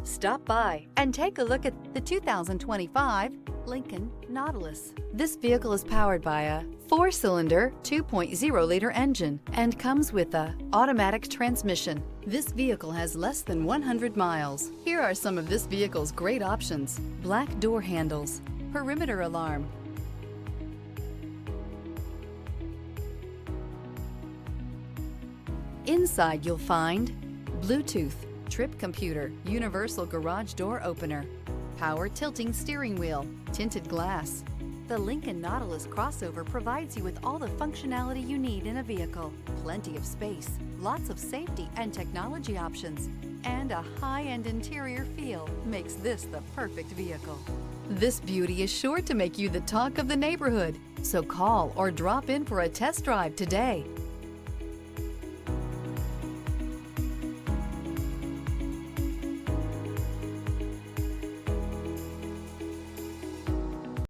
Stop by and take a look at the 2025 Lincoln Nautilus. This vehicle is powered by a 4-cylinder, 2.0-liter engine and comes with a automatic transmission. This vehicle has less than 100 miles. Here are some of this vehicle's great options: black door handles, perimeter alarm, inside you'll find Bluetooth, trip computer, universal garage door opener, power tilting steering wheel, tinted glass. The Lincoln Nautilus crossover provides you with all the functionality you need in a vehicle. Plenty of space, lots of safety and technology options, and a high-end interior feel makes this the perfect vehicle. This beauty is sure to make you the talk of the neighborhood, so call or drop in for a test drive today.